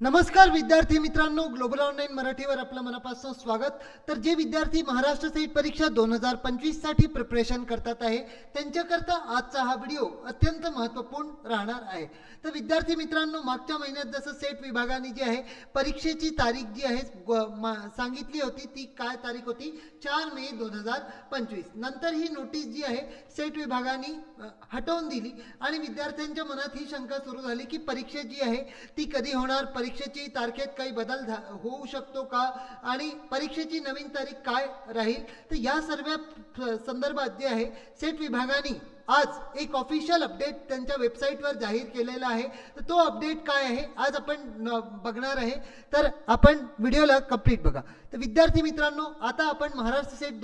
नमस्कार विद्यार्थी मित्रांनो, ग्लोबल ऑनलाईन मराठीवर आपलं मनापासून स्वागत। तर जे विद्यार्थी महाराष्ट्र सेट परीक्षा 2025 साठी प्रिपरेशन करतात आहे त्यांच्याकरता आजचा हा व्हिडिओ अत्यंत महत्त्वपूर्ण राहणार आहे। तर विद्यार्थी मित्रांनो, मागच्या महिन्यात जसं सेट विभागाने जी आहे परीक्षेची तारीख जी आहे सांगितली होती, ती काय तारीख होती? 4 मे 2025। नंतर ही नोटीस जी आहे सेट विभागाने हटवून दिली आणि विद्यार्थ्यांच्या मनात ही शंका सुरू झाली की परीक्षा जी आहे ती कधी होणार, परीक्षेची तारखेत काही बदल होऊ शकतो का आणि परीक्षेची नवीन तारीख काय राहील। तर या सर्व संदर्भात जे आहे सेट विभागाने आज एक ऑफिशियल अपडेट त्यांच्या वेबसाईटवर जाहीर केलेला आहे। तर तो अपडेट काय आहे आज आपण बघणार आहे, तर आपण व्हिडिओला कंप्लीट बघा। तर विद्यार्थी मित्रांनो, आता आपण महाराष्ट्र सेट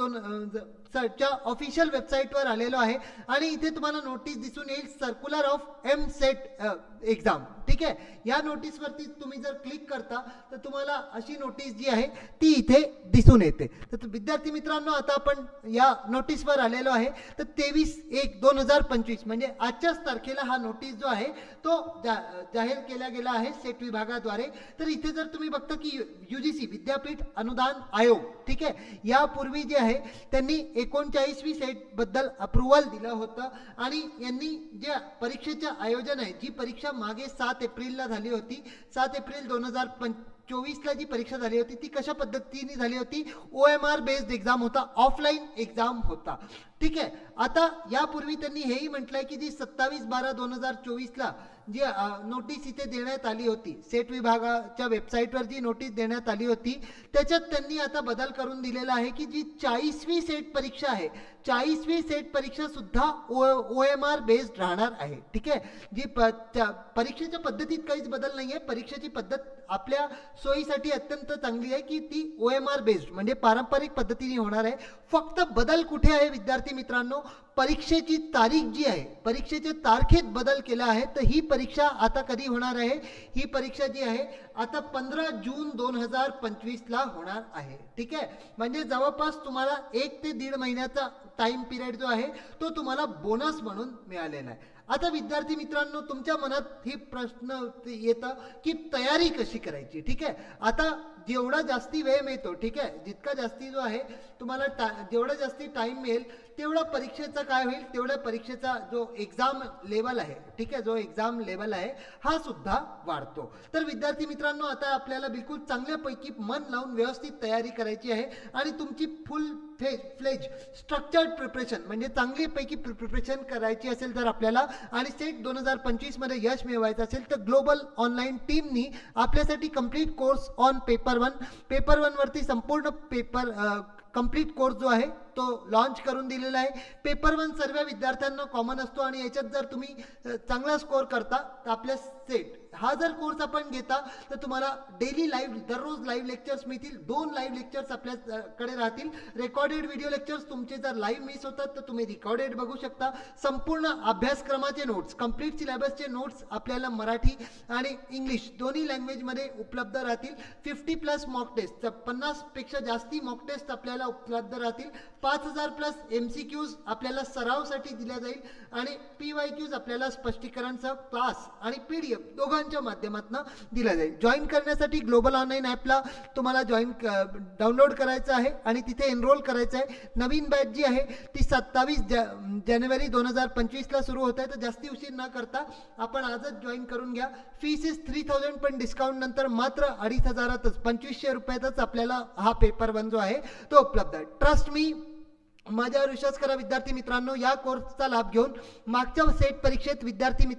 च्या ऑफिशियल वेबसाईटवर आलेलो आहे आणि इथे तुम्हाला नोटीस दिसून येईल, circular of M set exam. ठीक आहे, या नोटीसवरती तुम्ही जर क्लिक करता तर तुम्हाला अशी नोटीस जी आहे ती इथे दिसून येते। तर विद्यार्थी मित्रांनो, आता आपण या नोटीसवर आलेलो आहे। तर 23/1/2025 म्हणजे आजच्याच तारखेला हा नोटीस जो आहे तो जाहीर केला गेला आहे सेट विभागाद्वारे। तर इथे जर तुम्ही बघता की यूजीसी विद्यापीठ अनुदान आयोग, ठीक आहे, यापूर्वी जे आहे त्यांनी 39वी सेट बद्दल अप्रूव्हल दिलं होतं आणि यांनी ज्या परीक्षेचं आयोजन आहे, जी परीक्षा मागे 7 एप्रिलला झाली होती, 7 एप्रिल 2024ला जी परीक्षा झाली होती ती कशा पद्धतीने झाली होती? OMR बेस्ड एक्झाम होता, ऑफलाईन एक्झाम होता। ठीक आहे, आता यापूर्वी त्यांनी हेही म्हटलंय की जी 27/12/2024ला जी नोटीस इथे देण्यात आली होती, सेट विभागाच्या वेबसाईटवर जी नोटीस देण्यात आली होती त्याच्यात त्यांनी आता बदल करून दिलेला आहे की जी 40वी सेट परीक्षा आहे, 40वी सेट परीक्षा सुद्धा OMR बेस्ड राहणार आहे। ठीक आहे, जी परीक्षेच्या पद्धतीत काहीच बदल नाही आहे, परीक्षेची पद्धत आपल्या सोयीसाठी अत्यंत चांगली आहे की ती OMR बेस्ड म्हणजे पारंपरिक पद्धतीने होणार आहे। फक्त बदल कुठे आहे विद्यार्थी मित्रांनो? परीक्षेची तारीख जी आहे, परीक्षेच्या तारखेत बदल केला आहे। तर ही परीक्षा आता कधी होणार आहे? ही परीक्षा जी आहे आता 15 जून 2025ला होणार आहे। ठीक आहे, म्हणजे जवळपास तुम्हाला 1 ते 1.5 महिन्याचा टाइम पिरियड जो आहे तो तुम्हाला बोनस म्हणून मिळालेला आहे। आता विद्यार्थी मित्रांनो, तुमच्या मनात ही प्रश्न येतं की तयारी कशी करायची? ठीक आहे, आता जेवढा जास्ती वेळ मिळतो, ठीक आहे, जितका जास्ती जो आहे तुम्हाला जेवढा जास्ती टाइम मिळेल तेवढा परीक्षेचा काय होईल, तेवढ्या परीक्षेचा जो एक्झाम लेवल आहे, ठीक आहे, जो एक्झाम लेवल आहे हा सुद्धा वाढतो। तर विद्यार्थी मित्रांनो, आता आपल्याला बिलकुल चांगल्यापैकी मन लावून व्यवस्थित तयारी करायची आहे आणि तुमची फुल फ्लेज स्ट्रक्चर्ड प्रिपरेशन म्हणजे चांगलीपैकी प्रिपरेशन करायची असेल तर आपल्याला आणि सेट 2025 मध्ये यश मिळवायचं असेल तर ग्लोबल ऑनलाईन टीमनी आपल्यासाठी कंप्लीट कोर्स ऑन पेपर 1 वरती संपूर्ण पेपर कंप्लीट कोर्स जो आहे तो लॉन्च करून दिलेला आहे। पेपर 1 सर्व विद्यार्थ्यांना कॉमन असतो आणि याच्यात जर तुम्ही चांगला स्कोर करता तर आपल्या सेट हा जर कोर्स आपण घेता तर तुम्हाला डेली लाईव्ह दररोज लाईव्ह लेक्चर्स मिळतील, 2 लाईव्ह लेक्चर्स आपल्याकडे राहतील, रेकॉर्डेड व्हिडिओ लेक्चर्स तुमचे जर लाईव्ह मिस होतात तर तुम्ही रेकॉर्डेड बघू शकता। संपूर्ण अभ्यासक्रमाचे नोट्स, कंप्लीट सिलेबसचे नोट्स आपल्याला मराठी आणि इंग्लिश दोन्ही लँग्वेजमध्ये उपलब्ध राहतील। 50+ मॉक टेस्ट, 50 पेक्षा जास्ती मॉक टेस्ट आपल्याला उपलब्ध राहतील। 5000+ MCQs आपल्याला सरावासाठी दिल्या जाईल आणि PYQs आपल्याला स्पष्टीकरणसह क्लास आणि PDF दोघांच्या माध्यमातून दिला जाईल। जॉईन करण्यासाठी ग्लोबल ऑनलाईन ॲपला तुम्हाला डाउनलोड करायचं आहे आणि तिथे एनरोल करायचं आहे। नवीन बॅच जी आहे ती 27 जानेवारी 2025ला सुरू होत आहे, तर जास्ती उशीर न करता आपण आजच जॉईन करून घ्या। फीस इज 3000, पण डिस्काउंट नंतर मात्र 2500 2500 रुपयातच आपल्याला हा पेपर 1 जो आहे तो उपलब्ध आहे। ट्रस्ट मी, माझ्यावर विश्वास करा विद्यार्थी मित्रांनो, या कोर्सचा लाभ घेऊन मागच्या सेट परीक्षेत विद्यार्थ्यांनी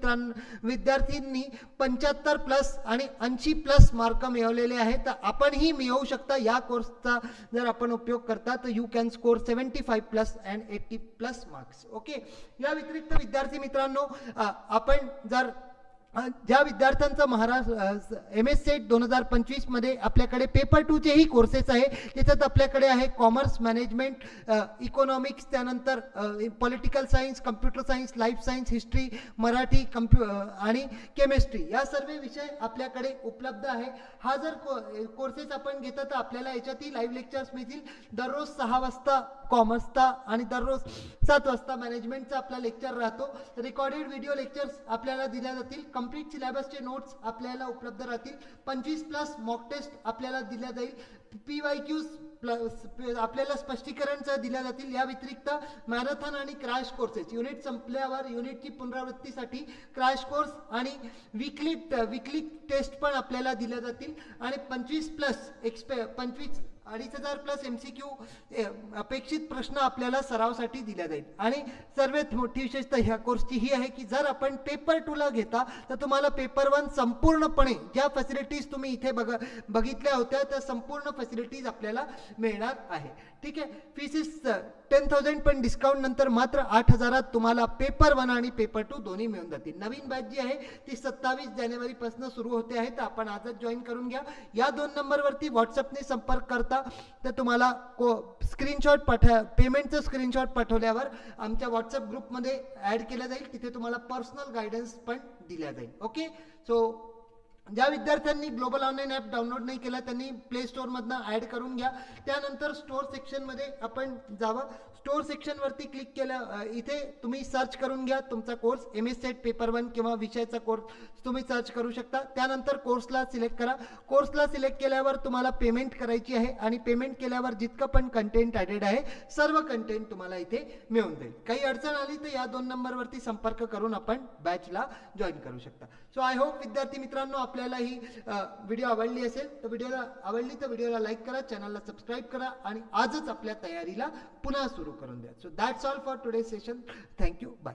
75+ आणि 80+ मार्क मिळवलेले आहेत, तर आपणही मिळवू शकता। या कोर्सचा जर आपण उपयोग करता तर you can score 75+ and 80+ marks. Okay, या व्यतिरिक्त विद्यार्थी मित्रांनो, आपण जर ज्या विद्यार्थ्यांचा महाराष्ट्र MS सेट 2025 मध्ये आपल्याकडे पेपर 2 चेही कोर्सेस आहे, त्याच्यात आपल्याकडे आहे कॉमर्स, मॅनेजमेंट, इकॉनॉमिक्स, त्यानंतर political science, computer science, life science, history, Marathi, आणि केमिस्ट्री, या सर्व विषय आपल्याकडे उपलब्ध आहे। हा जर कोर्सेस आपण घेता तर आपल्याला याच्यातही लाईव्ह लेक्चर्स मिळतील, दररोज 6 वाजता कॉमर्सचा आणि दररोज 7 वाजता मॅनेजमेंटचा आपला लेक्चर राहतो। रेकॉर्डेड व्हिडिओ लेक्चर्स आपल्याला दिल्या जातील। कंप्लीट सिलेबसचे नोट्स आपल्याला उपलब्ध राहतील. 25+ मॉक टेस्ट आपल्याला दिल्या जाईल. PYQs प्लस आपल्याला स्पष्टीकरणचं दिल्या जातील. या व्यतिरिक्त मॅरेथॉन आणि क्रॅश कोर्सेस युनिट संपल्यावर युनिटची पुनरावृत्तीसाठी क्रॅश कोर्स आणि वीकली टेस्ट पण आपल्याला दिल्या जातील. आणि 25,000+ MCQ अपेक्षित प्रश्न आपल्याला सरावसाठी दिल्या जाईल. आणि सर्वात मोठी विशेषतः ह्या कोर्सची ही आहे की जर आपण पेपर 2ला घेता तर तुम्हाला पेपर 1 संपूर्णपणे ज्या फॅसिलिटीज तुम्ही इथे बघितल्या होत्या त्या संपूर्ण फॅसिलिटीज आपल्याला मिळणार आहे. ठीक आहे. फीस इज 10,000 पण डिस्काउंट नंतर मात्र 8,000 तुम्हाला पेपर 1 आणि पेपर 2 दोन्ही मिळून जातील. नवीन बॅच जी आहे ती 27 जानेवारीपासून सुरू होते आहे. तर आपण आजच जॉईन करून घ्या. या 2 नंबरवरती व्हॉट्सअपने संपर्क करता तर तुम्हाला पेमेंटचं स्क्रीनशॉट पाठवल्यावर आमच्या व्हॉट्सअप ग्रुपमध्ये ॲड केलं जाईल. तिथे तुम्हाला पर्सनल गायडन्स पण दिल्या जाईल. ओके. सो ज्या विद्यार्थ्यांनी ग्लोबल ऑनलाईन ॲप डाउनलोड नाही केला त्यांनी प्ले स्टोअरमधनं ॲड करून घ्या. त्यानंतर स्टोअर सेक्शनमध्ये आपण जावं. स्टोअर सेक्शनवरती क्लिक केलं इथे तुम्ही सर्च करून घ्या तुमचा कोर्स. MS सेट पेपर 1 किंवा विषयाचा कोर्स तुम्ही सर्च करू शकता. त्यानंतर कोर्सला सिलेक्ट करा. कोर्सला सिलेक्ट केल्यावर तुम्हाला पेमेंट करायची आहे आणि पेमेंट केल्यावर जितकं पण कंटेंट ॲडेड आहे सर्व कंटेंट तुम्हाला इथे मिळून जाईल. काही अडचण आली तर या 2 नंबरवरती संपर्क करून आपण बॅचला जॉईन करू शकता. सो आय होप विद्यार्थी मित्रांनो आपल्याला ही व्हिडिओ आवडली असेल तर व्हिडिओला लाईक करा, चॅनलला सबस्क्राईब करा आणि आजच आपल्या तयारीला पुन्हा सुरू करून द्या. So that's all for today session. Thank you. Bye.